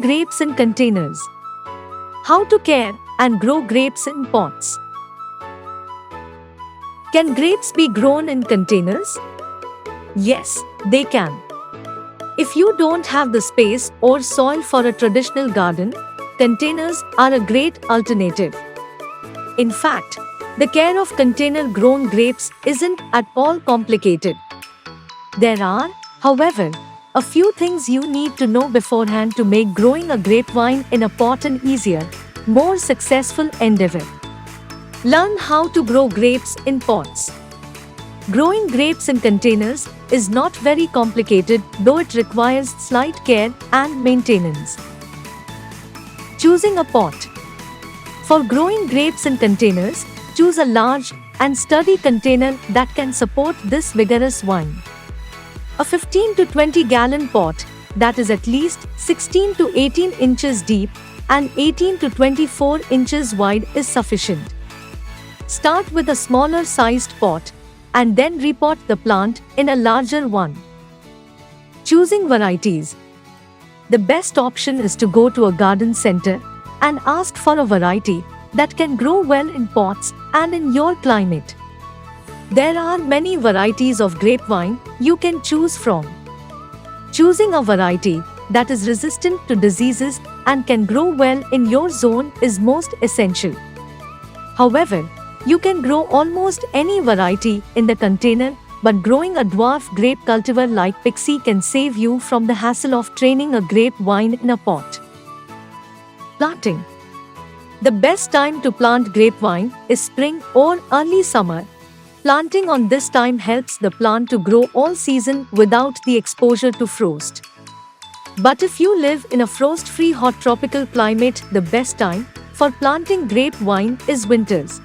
Growing grapes in containers. How to care and grow grapes in pots. Can grapes be grown in containers? Yes, they can. If you don't have the space or soil for a traditional garden, containers are a great alternative. In fact, the care of container-grown grapes isn't at all complicated. There are, however, a few things you need to know beforehand to make growing a grapevine in a pot an easier, more successful endeavor. Learn how to grow grapes in pots. Growing grapes in containers is not very complicated, though it requires slight care and maintenance. Choosing a pot. For growing grapes in containers, choose a large and sturdy container that can support this vigorous vine. A 15 to 20 gallon pot that is at least 16 to 18 inches deep and 18 to 24 inches wide is sufficient. Start with a smaller sized pot and then repot the plant in a larger one. Choosing varieties. The best option is to go to a garden center and ask for a variety that can grow well in pots and in your climate. There are many varieties of grapevine you can choose from. Choosing a variety that is resistant to diseases and can grow well in your zone is most essential. However, you can grow almost any variety in the container, but growing a dwarf grape cultivar like Pixie can save you from the hassle of training a grapevine in a pot. Planting. The best time to plant grapevine is spring or early summer. Planting on this time helps the plant to grow all season without the exposure to frost. But if you live in a frost-free hot tropical climate, the best time for planting grapevine is winters.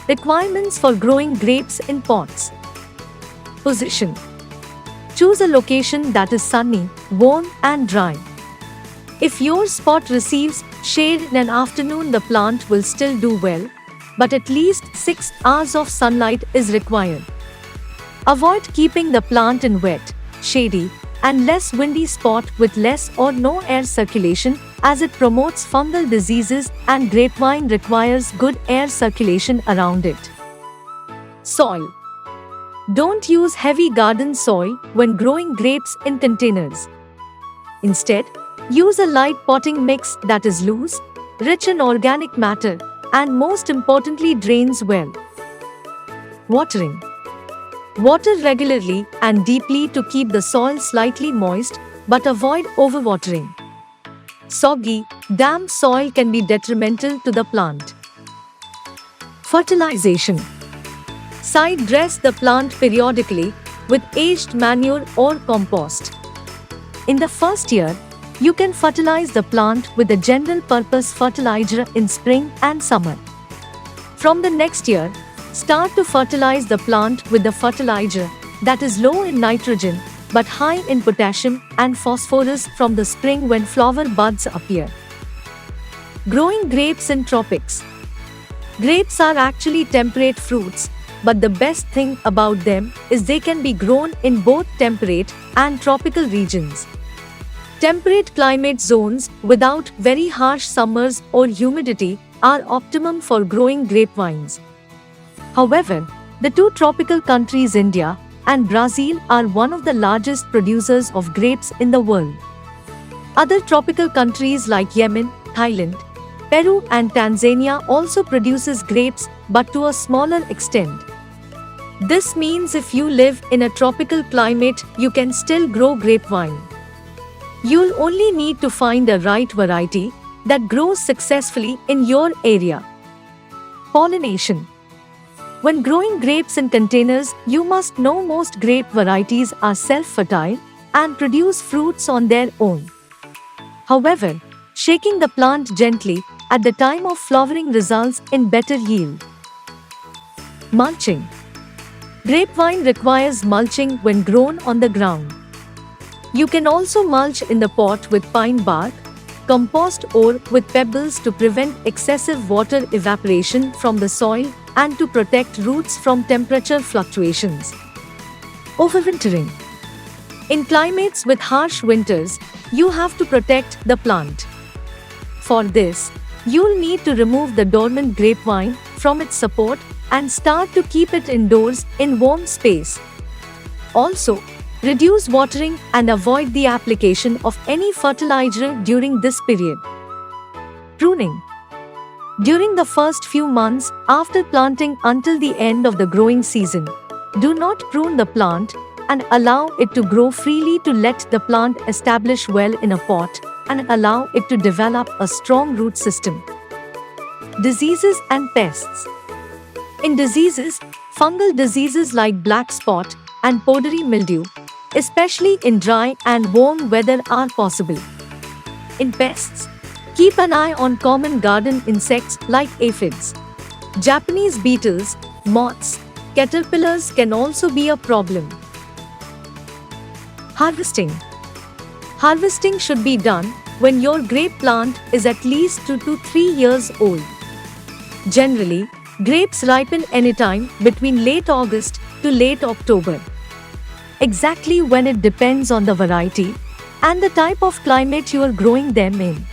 Requirements for growing grapes in pots. Position. Choose a location that is sunny, warm and dry. If your spot receives shade in an afternoon, the plant will still do well, but at least 6 hours of sunlight is required. Avoid keeping the plant in wet, shady, and less windy spot with less or no air circulation, as it promotes fungal diseases and grapevine requires good air circulation around it. Soil. Don't use heavy garden soil when growing grapes in containers. Instead, use a light potting mix that is loose, rich in organic matter, and most importantly drains well. Watering. Water regularly and deeply to keep the soil slightly moist, but avoid overwatering. Soggy, damp soil can be detrimental to the plant. Fertilization. Side dress the plant periodically with aged manure or compost. In the first year, you can fertilize the plant with a general-purpose fertilizer in spring and summer. From the next year, start to fertilize the plant with the fertilizer that is low in nitrogen but high in potassium and phosphorus from the spring when flower buds appear. Growing grapes in tropics. Grapes are actually temperate fruits, but the best thing about them is they can be grown in both temperate and tropical regions. Temperate climate zones without very harsh summers or humidity are optimum for growing grapevines. However, the two tropical countries India and Brazil are one of the largest producers of grapes in the world. Other tropical countries like Yemen, Thailand, Peru and Tanzania also produces grapes, but to a smaller extent. This means if you live in a tropical climate, you can still grow grapevine. You'll only need to find the right variety that grows successfully in your area. Pollination. When growing grapes in containers, you must know most grape varieties are self-fertile and produce fruits on their own. However, shaking the plant gently at the time of flowering results in better yield. Mulching. Grapevine requires mulching when grown on the ground. You can also mulch in the pot with pine bark, compost or with pebbles to prevent excessive water evaporation from the soil and to protect roots from temperature fluctuations. Overwintering. In climates with harsh winters, you have to protect the plant. For this, you'll need to remove the dormant grapevine from its support and start to keep it indoors in warm space. Also, reduce watering and avoid the application of any fertilizer during this period. Pruning. During the first few months after planting until the end of the growing season, do not prune the plant and allow it to grow freely to let the plant establish well in a pot and allow it to develop a strong root system. Diseases and pests. In diseases, fungal diseases like black spot and powdery mildew, especially in dry and warm weather, are possible. In pests, keep an eye on common garden insects like aphids. Japanese beetles, moths, caterpillars can also be a problem. Harvesting. Harvesting should be done when your grape plant is at least 2 to 3 years old. Generally, grapes ripen anytime between late August to late October. Exactly when it depends on the variety and the type of climate you are growing them in.